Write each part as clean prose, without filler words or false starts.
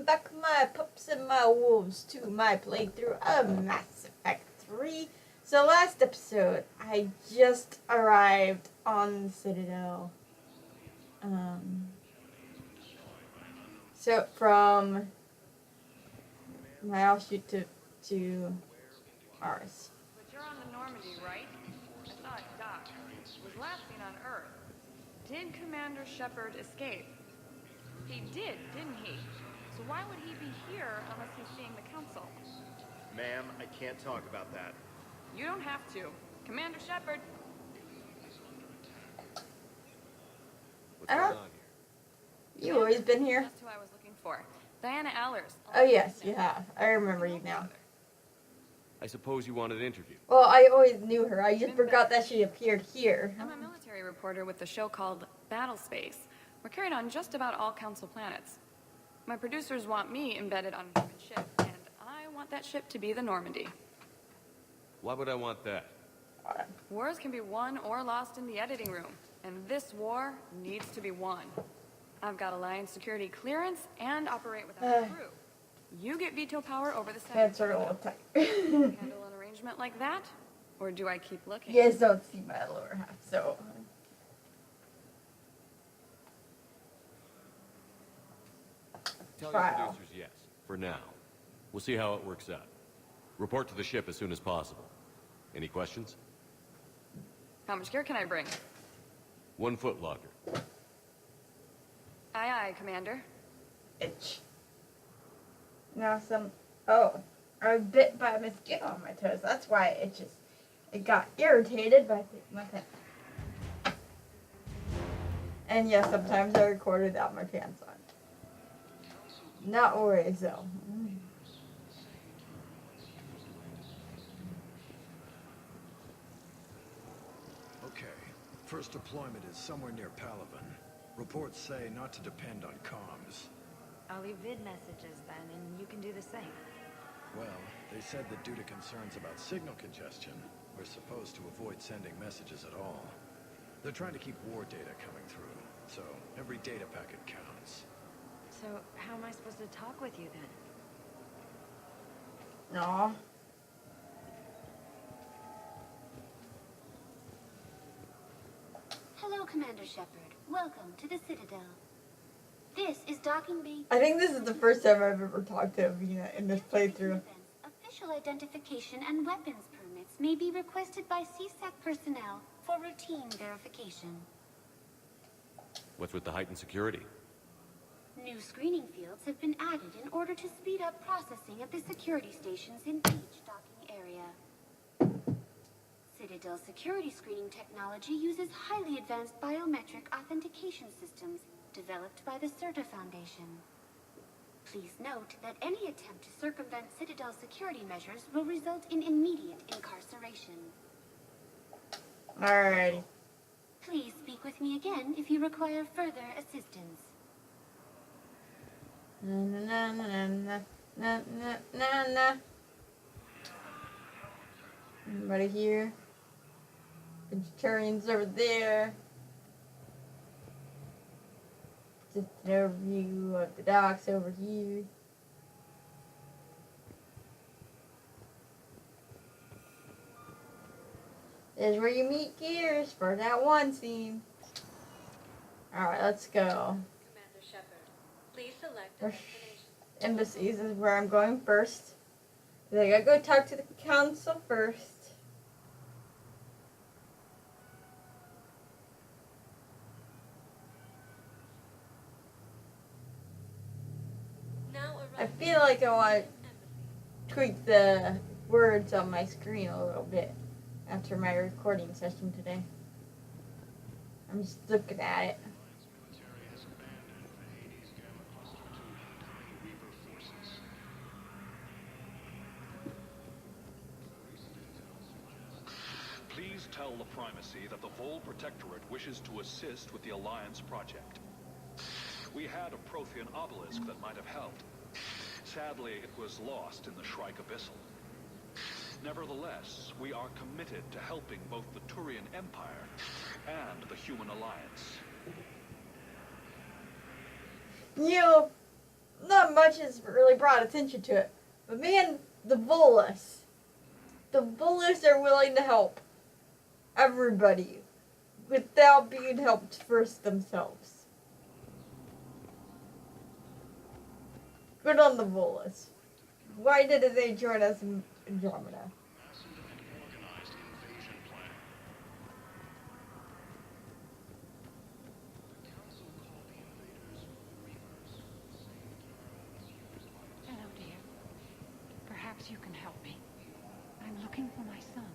welcome back, my pups and my wolves, to my playthrough of Mass Effect 3. So last episode, I just arrived on the Citadel. So from my offshoot to ours. But you're on the Normandy, right? I saw it dock. It was last seen on Earth. Did Commander Shepard escape? He did, didn't he? So why would he be here unless he's seeing the Council? Ma'am, I can't talk about that. You don't have to. Commander Shepard. What's going on here? You always been here? That's who I was looking for. Diana Allers. Oh yes, you have. I remember you now. I suppose you want an interview. Well, I always knew her. I just forgot that she appeared here. I'm a military reporter with the show called Battle Space. We're carried on just about all Council planets. My producers want me embedded on a human ship, and I want that ship to be the Normandy. Why would I want that? Wars can be won or lost in the editing room, and this war needs to be won. I've got Alliance security clearance and operate without a crew. You get veto power over the That's Senate. sort of a little tight. Handle an arrangement like that? Or do I keep looking? You guys don't see my lower half, so... Tell your producers yes, for now. We'll see how it works out. Report to the ship as soon as possible. Any questions? How much gear can I bring? 1 foot locker. Aye, aye, Commander. Itch. Now some... Oh. I was bit by a mosquito on my toes. That's why it got irritated by my pen. And yes, sometimes I record without my pants on. Not always, though. Okay. First deployment is somewhere near Palaven. Reports say not to depend on comms. I'll leave vid messages then, and you can do the same. Well, they said that due to concerns about signal congestion, we're supposed to avoid sending messages at all. They're trying to keep war data coming through, so every data packet counts. So, how am I supposed to talk with you then? Aw. Hello, Commander Shepard. Welcome to the Citadel. This is Docking Bay. I think this is the first time I've ever talked to Avina in this playthrough. Official identification and weapons permits may be requested by CSAC personnel for routine verification. What's with the heightened security? New screening fields have been added in order to speed up processing at the security stations in each docking area. Citadel security screening technology uses highly advanced biometric authentication systems developed by the CERTA Foundation. Please note that any attempt to circumvent Citadel security measures will result in immediate incarceration. Alrighty. Please speak with me again if you require further assistance. Na na na na na na na na. Anybody here? Vegetarians over there. Just an overview of the docks over here. This is where you meet Gears for that one scene. Alright, let's go. Commander Shepard, please select a destination. Embassies is where I'm going first. I gotta go talk to the council first. I feel like I want to tweak the words on my screen a little bit after my recording session today. I'm just looking at it. Please tell the Primacy that the Vol Protectorate wishes to assist with the Alliance project. We had a Prothean obelisk that might have helped. Sadly, it was lost in the Shrike Abyssal. Nevertheless, we are committed to helping both the Turian Empire and the Human Alliance. You not much has really brought attention to it. But man, the Volus. The Volus are willing to help everybody without being helped first themselves. Good on the Volus. Why didn't they join us in Andromeda? Hello, dear. Perhaps you can help me. I'm looking for my son.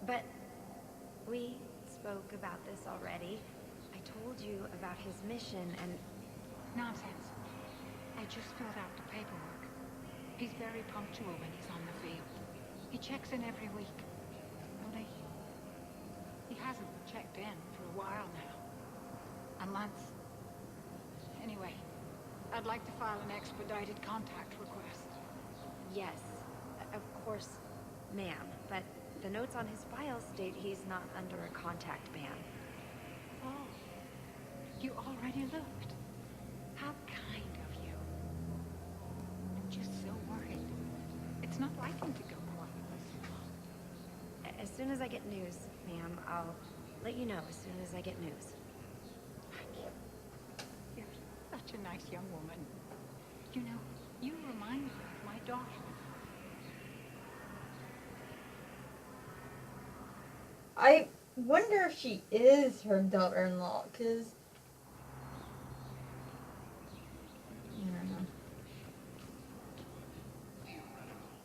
But we spoke about this already. I told you about his mission and... Nonsense. I just filled out the paperwork. He's very punctual when he's on the field. He checks in every week. Only, he hasn't checked in for a while now. A month. Anyway, I'd like to file an expedited contact request. Yes, of course, ma'am. But the notes on his file state he's not under a contact ban. Oh, you already looked. How kind of you. I'm just so worried. It's not like him to go quiet for so long. As soon as I get news, ma'am, I'll let you know as soon as I get news. Thank you. You're such a nice young woman. You know, you remind me of my daughter. I wonder if she is her daughter-in-law, because... I don't know.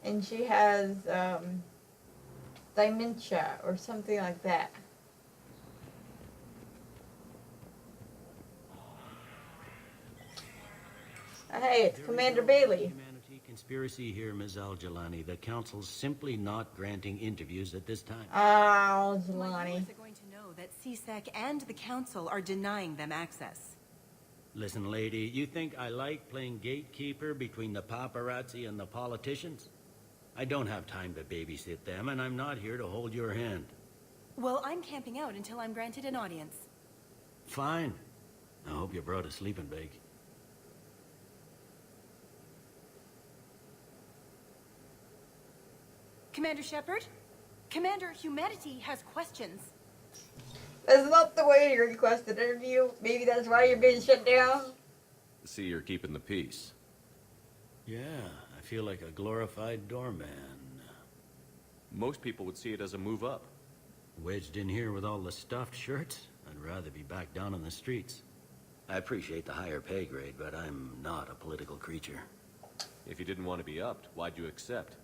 And she has, dementia or something like that. Hey, it's Commander Bailey. Humanity conspiracy here, Ms. Al-Jalani. The Council's simply not granting interviews at this time. Oh, My Jelani. viewers are going to know that CSEC and the Council are denying them access. Listen, lady, you think I like playing gatekeeper between the paparazzi and the politicians? I don't have time to babysit them, and I'm not here to hold your hand. Well, I'm camping out until I'm granted an audience. Fine. I hope you brought a sleeping bag. Commander Shepard? Commander, humanity has questions. That's not the way you requested an interview. Maybe that's why you're being shut down. See, you're keeping the peace. Yeah, I feel like a glorified doorman. Most people would see it as a move up. Wedged in here with all the stuffed shirts? I'd rather be back down on the streets. I appreciate the higher pay grade, but I'm not a political creature. If you didn't want to be upped, why'd you accept?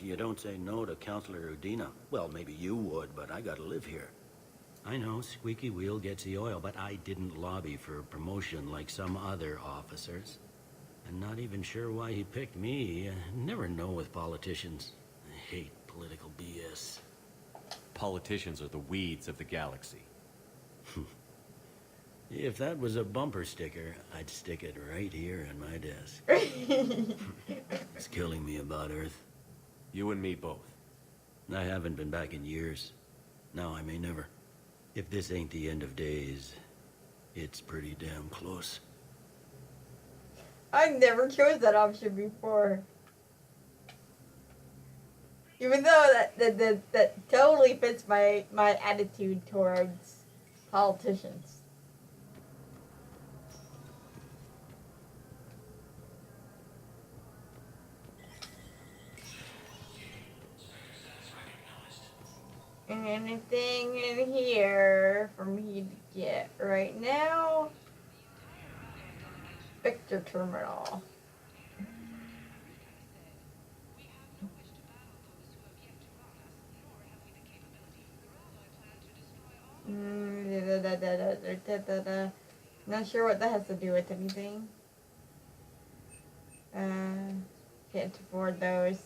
You don't say no to Counselor Udina. Well, maybe you would, but I gotta live here. I know, squeaky wheel gets the oil, but I didn't lobby for promotion like some other officers. I'm not even sure why he picked me. Never know with politicians. I hate political BS. Politicians are the weeds of the galaxy. If that was a bumper sticker, I'd stick it right here in my desk. It's killing me about Earth. You and me both. I haven't been back in years. Now I may never. If this ain't the end of days, it's pretty damn close. I never chose that option before. Even though that totally fits my attitude towards politicians. Anything in here for me to get right now? Victor Terminal. Not sure what that has to do with anything. Can't afford those.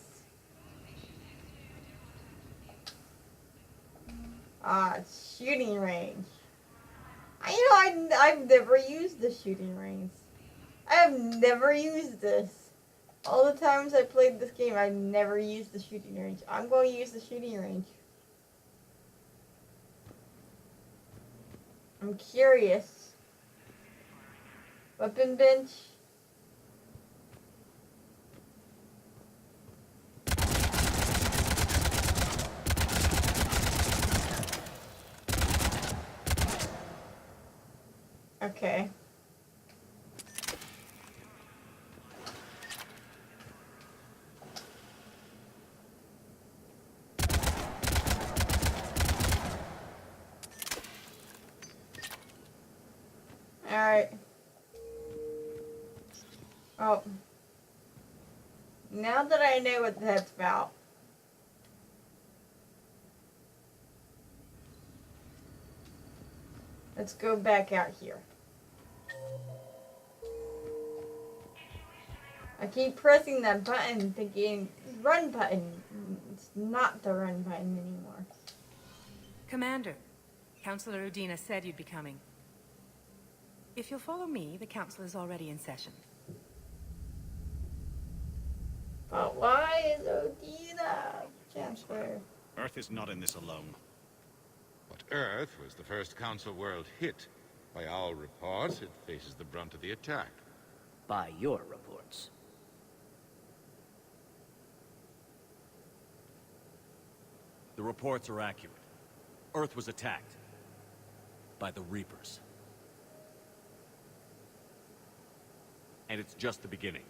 Shooting range. I've never used the shooting range. I have never used this. All the times I played this game, I never used the shooting range. I'm going to use the shooting range. I'm curious. Weapon bench. Okay. Alright. Oh. Now that I know what that's about. Let's go back out here. I keep pressing that button thinking, run button. It's not the run button anymore. Commander, Councilor Udina said you'd be coming. If you'll follow me, the council is already in session. But why is Udina Chancellor? Earth is not in this alone. But Earth was the first Council world hit. By all reports, it faces the brunt of the attack. By your reports. The reports are accurate. Earth was attacked. By the Reapers. And it's just the beginning.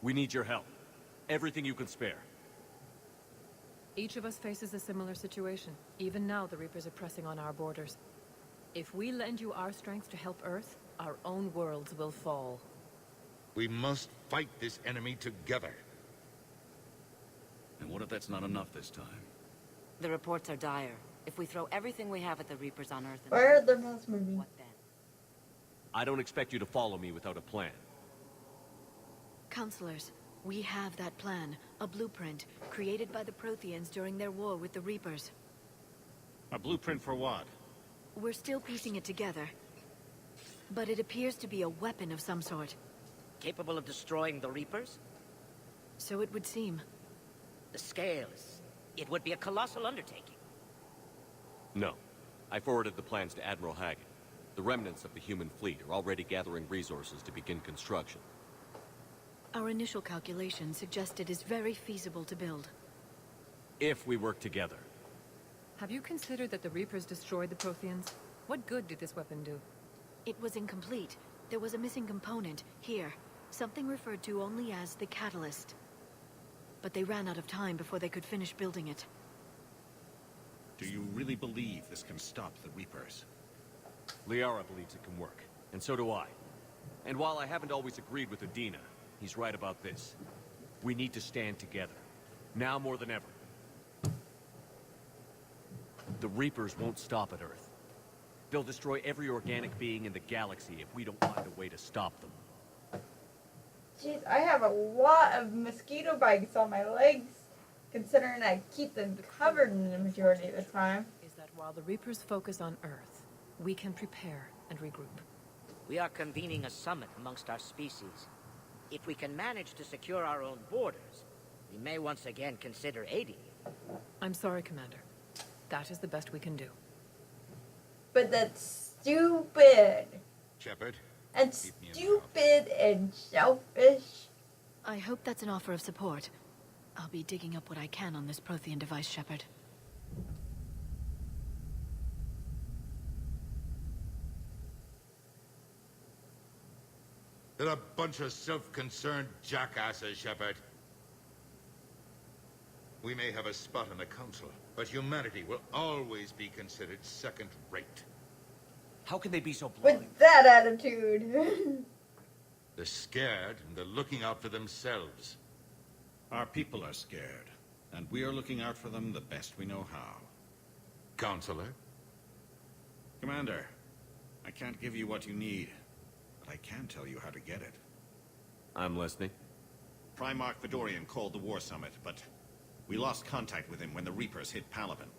We need your help. Everything you can spare. Each of us faces a similar situation. Even now, the Reapers are pressing on our borders. If we lend you our strength to help Earth, our own worlds will fall. We must fight this enemy together. And what if that's not enough this time? The reports are dire. If we throw everything we have at the Reapers on Earth... Where are the mouse moving? What then? I don't expect you to follow me without a plan. Counselors, we have that plan. A blueprint, created by the Protheans during their war with the Reapers. A blueprint for what? We're still piecing it together. But it appears to be a weapon of some sort. Capable of destroying the Reapers? So it would seem. The scales. It would be a colossal undertaking. No. I forwarded the plans to Admiral Haggett. The remnants of the human fleet are already gathering resources to begin construction. Our initial calculations suggest it is very feasible to build. If we work together. Have you considered that the Reapers destroyed the Protheans? What good did this weapon do? It was incomplete. There was a missing component, here. Something referred to only as the catalyst. But they ran out of time before they could finish building it. Do you really believe this can stop the Reapers? Liara believes it can work, and so do I. And while I haven't always agreed with Udina, he's right about this. We need to stand together. Now more than ever. The Reapers won't stop at Earth. They'll destroy every organic being in the galaxy if we don't find a way to stop them. Jeez, I have a lot of mosquito bites on my legs, considering I keep them covered in the majority of the time. Is that while the Reapers focus on Earth, we can prepare and regroup. We are convening a summit amongst our species. If we can manage to secure our own borders, we may once again consider aiding you. I'm sorry, Commander. That is the best we can do. But that's stupid. Shepard. And stupid and selfish. I hope that's an offer of support. I'll be digging up what I can on this Prothean device, Shepard. They're a bunch of self-concerned jackasses, Shepard. We may have a spot on the Council, but humanity will always be considered second-rate. How can they be so blind? With that attitude. They're scared, and they're looking out for themselves. Our people are scared, and we are looking out for them the best we know how. Counselor? Commander, I can't give you what you need, but I can tell you how to get it. I'm listening. Primarch Fedorian called the War Summit, but we lost contact with him when the Reapers hit Palaven.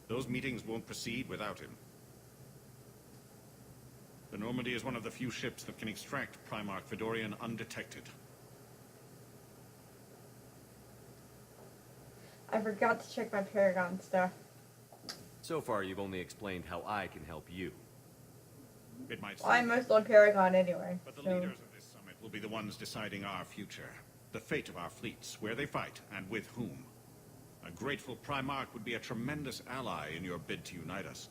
Those meetings won't proceed without him. The Normandy is one of the few ships that can extract Primarch Fedorian undetected. I forgot to check my Paragon stuff. So far, you've only explained how I can help you. It might Well, I'm mostly on Paragon anyway. But the so. leaders of this summit will be the ones deciding our future. The fate of our fleets, where they fight, and with whom. A grateful Primarch would be a tremendous ally in your bid to unite us.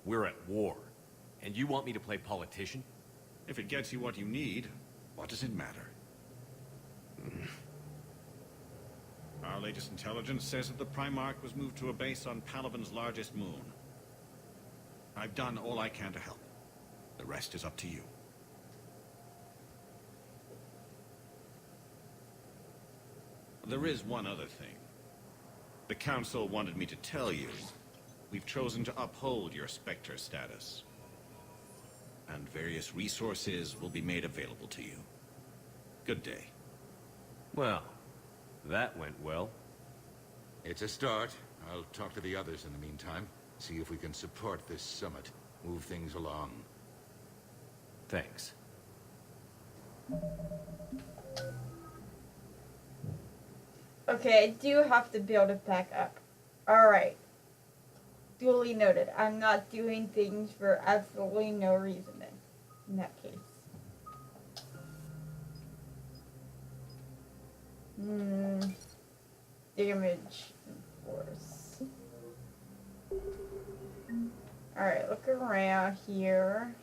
We're at war. And you want me to play politician? If it gets you what you need, what does it matter? Our latest intelligence says that the Primarch was moved to a base on Palaven's largest moon. I've done all I can to help. The rest is up to you. There is one other thing. The Council wanted me to tell you, we've chosen to uphold your Spectre status. And various resources will be made available to you. Good day. Well, that went well. It's a start. I'll talk to the others in the meantime. See if we can support this summit. Move things along. Thanks. Okay, I do have to build it back up. Alright. Duly noted. I'm not doing things for absolutely no reason then. In that case. Damage and force. Alright, look around here.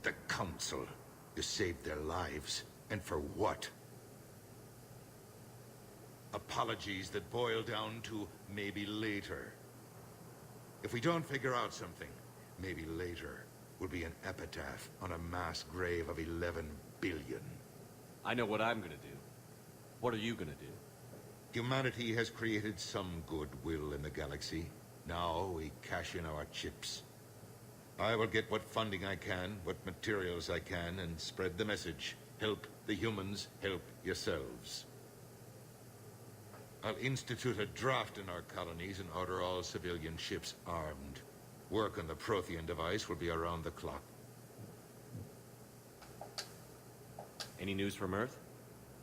The Council. You saved their lives. And for what? Apologies that boil down to maybe later. If we don't figure out something, maybe later will be an epitaph on a mass grave of 11 billion. I know what I'm gonna do. What are you gonna do? Humanity has created some goodwill in the galaxy. Now we cash in our chips. I will get what funding I can, what materials I can, and spread the message. Help the humans, help yourselves. I'll institute a draft in our colonies and order all civilian ships armed. Work on the Prothean device will be around the clock. Any news from Earth?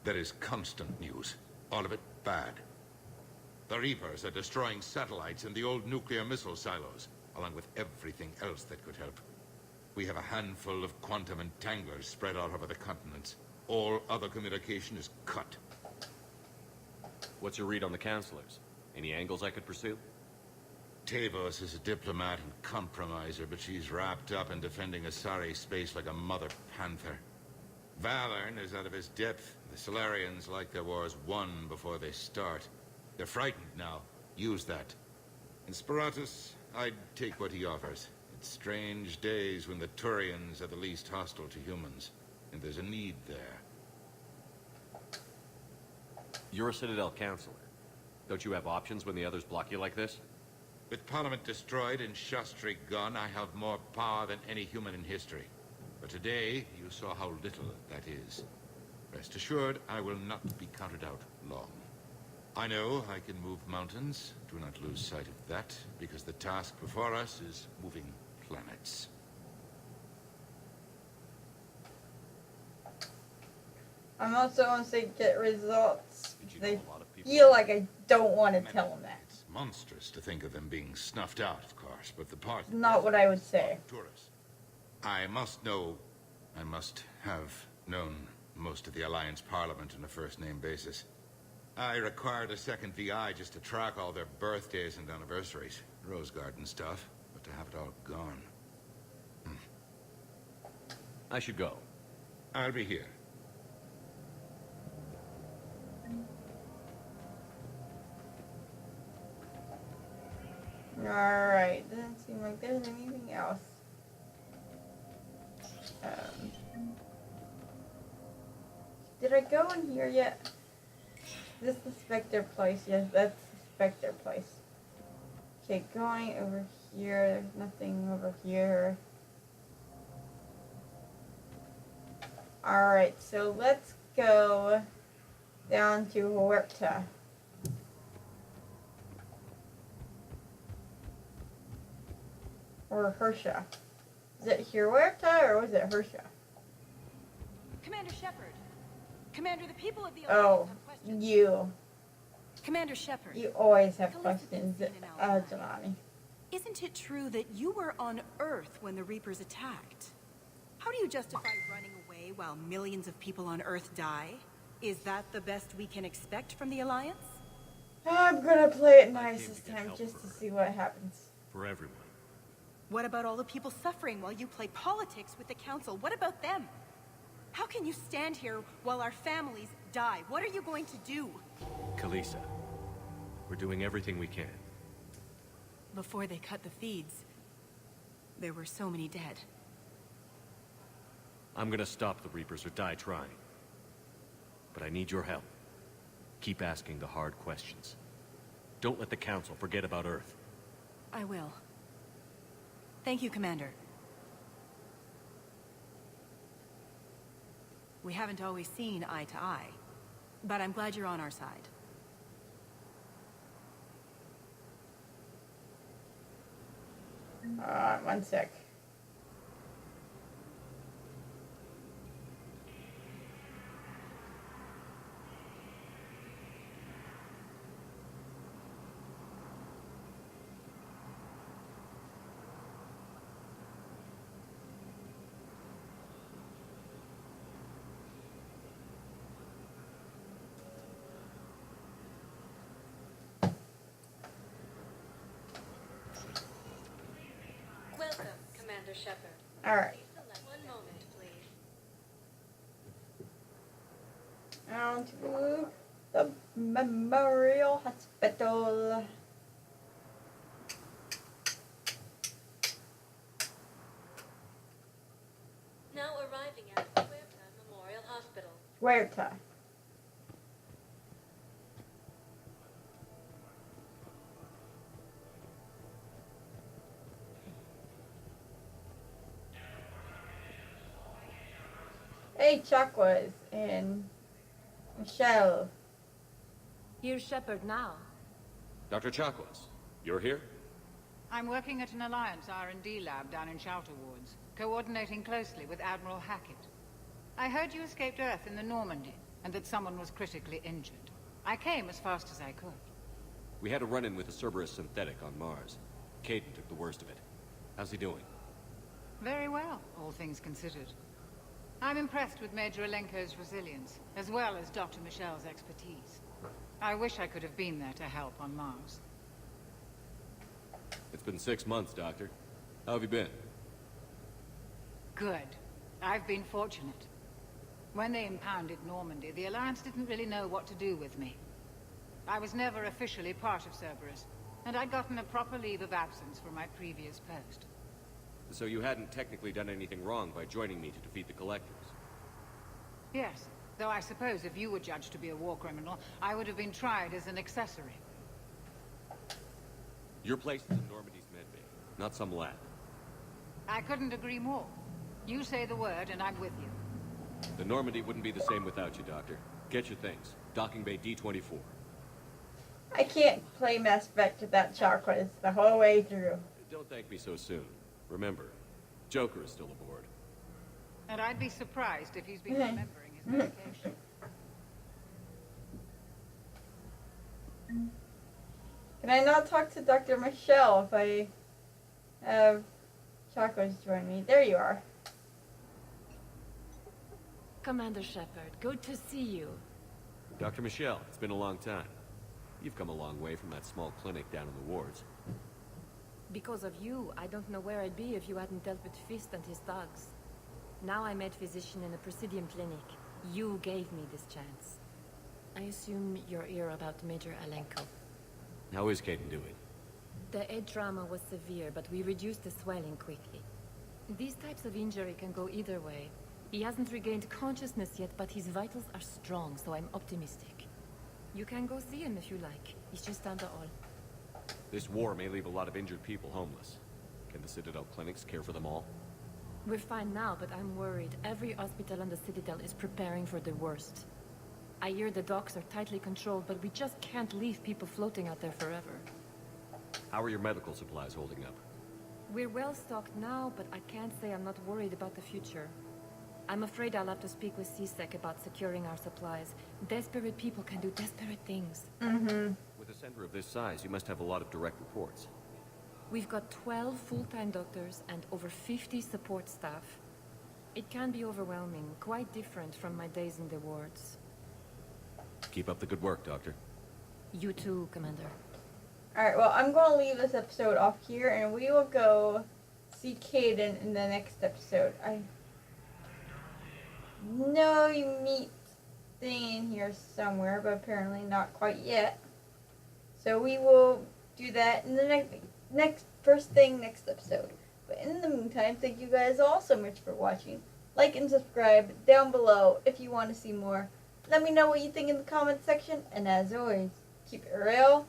There is constant news. All of it bad. The Reapers are destroying satellites and the old nuclear missile silos, along with everything else that could help. We have a handful of quantum entanglers spread out over the continents. All other communication is cut. What's your read on the counselors? Any angles I could pursue? Tavos is a diplomat and compromiser, but she's wrapped up in defending Asari space like a mother panther. Valorn is out of his depth. The Solarians like their wars won before they start. They're frightened now. Use that. In Sparatus, I'd take what he offers. It's strange days when the Turians are the least hostile to humans, and there's a need there. You're a Citadel counselor. Don't you have options when the others block you like this? With Parliament destroyed and Shastri gone, I have more power than any human in history. But today, you saw how little that is. Rest assured, I will not be counted out long. I know I can move mountains. Do not lose sight of that, because the task before us is moving planets. I'm also going to say get results. They feel like I don't want to tell them that. It's monstrous to think of them being snuffed out, of course, but the part... Not what I would say. Tourists. I must have known most of the Alliance Parliament on a first-name basis. I required a second VI just to track all their birthdays and anniversaries. Rose Garden stuff, but to have it all gone. I should go. I'll be here. Alright, doesn't seem like there's anything else. Did I go in here yet? Is this the Spectre place? Yes, that's the Spectre place. Okay, going over here. There's nothing over here. Alright, so let's go down to Huerta. Or Hersha. Is it Huerta or was it Hersha? Commander Shepard. Commander, the people of the Oh, Alliance have questions. you. Commander Shepard. You always have questions, Janani. Isn't it true that you were on Earth when the Reapers attacked? How do you justify running away while millions of people on Earth die? Is that the best we can expect from the Alliance? I'm gonna play it nice came this to get time help just for to Earth. see what happens. For everyone. What about all the people suffering while you play politics with the Council? What about them? How can you stand here while our families die? What are you going to do? Kalisa, we're doing everything we can. Before they cut the feeds, there were so many dead. I'm gonna stop the Reapers or die trying. But I need your help. Keep asking the hard questions. Don't let the Council forget about Earth. I will. Thank you, Commander. We haven't always seen eye to eye, but I'm glad you're on our side. One sec. Welcome, Commander Shepard. All right. One moment, please. On to the Memorial Hospital. Now arriving at Huerta Memorial Hospital. Huerta. Hey, Chakwas and Michelle. Here's Shepard now. Dr. Chakwas, you're here? I'm working at an Alliance R&D lab down in Shelter Wards, coordinating closely with Admiral Hackett. I heard you escaped Earth in the Normandy, and that someone was critically injured. I came as fast as I could. We had a run-in with a Cerberus synthetic on Mars. Caden took the worst of it. How's he doing? Very well, all things considered. I'm impressed with Major Alenko's resilience, as well as Dr. Michel's expertise. I wish I could have been there to help on Mars. It's been 6 months, Doctor. How have you been? Good. I've been fortunate. When they impounded Normandy, the Alliance didn't really know what to do with me. I was never officially part of Cerberus, and I'd gotten a proper leave of absence from my previous post. So you hadn't technically done anything wrong by joining me to defeat the Collectors? Yes, though I suppose if you were judged to be a war criminal, I would have been tried as an accessory. Your place is in Normandy's medbay, not some lab. I couldn't agree more. You say the word, and I'm with you. The Normandy wouldn't be the same without you, Doctor. Get your things. Docking Bay D-24. I can't play Mass Effect without Chakwas the whole way through. Don't thank me so soon. Remember, Joker is still aboard. And I'd be surprised if he's been remembering his medication. Can I not talk to Dr. Michelle if I have Chakwas join me? There you are. Commander Shepard, good to see you. Dr. Michelle, it's been a long time. You've come a long way from that small clinic down in the wards. Because of you, I don't know where I'd be if you hadn't dealt with Fist and his thugs. Now I'm head physician in a Presidium clinic. You gave me this chance. I assume you're here about Major Alenko. How is Caden doing? The head trauma was severe, but we reduced the swelling quickly. These types of injury can go either way. He hasn't regained consciousness yet, but his vitals are strong, so I'm optimistic. You can go see him if you like. He's just down the hall. This war may leave a lot of injured people homeless. Can the Citadel clinics care for them all? We're fine now, but I'm worried. Every hospital on the Citadel is preparing for the worst. I hear the docks are tightly controlled, but we just can't leave people floating out there forever. How are your medical supplies holding up? We're well stocked now, but I can't say I'm not worried about the future. I'm afraid I'll have to speak with C-Sec about securing our supplies. Desperate people can do desperate things. With a center of this size, you must have a lot of direct reports. We've got 12 full-time doctors and over 50 support staff. It can be overwhelming, quite different from my days in the wards. Keep up the good work, Doctor. You too, Commander. Alright, well, I'm going to leave this episode off here, and we will go see Caden in the next episode. I know you meet staying here somewhere, but apparently not quite yet. So we will do that in the next episode. But in the meantime, thank you guys all so much for watching. Like and subscribe down below if you want to see more. Let me know what you think in the comment section, and as always, keep it real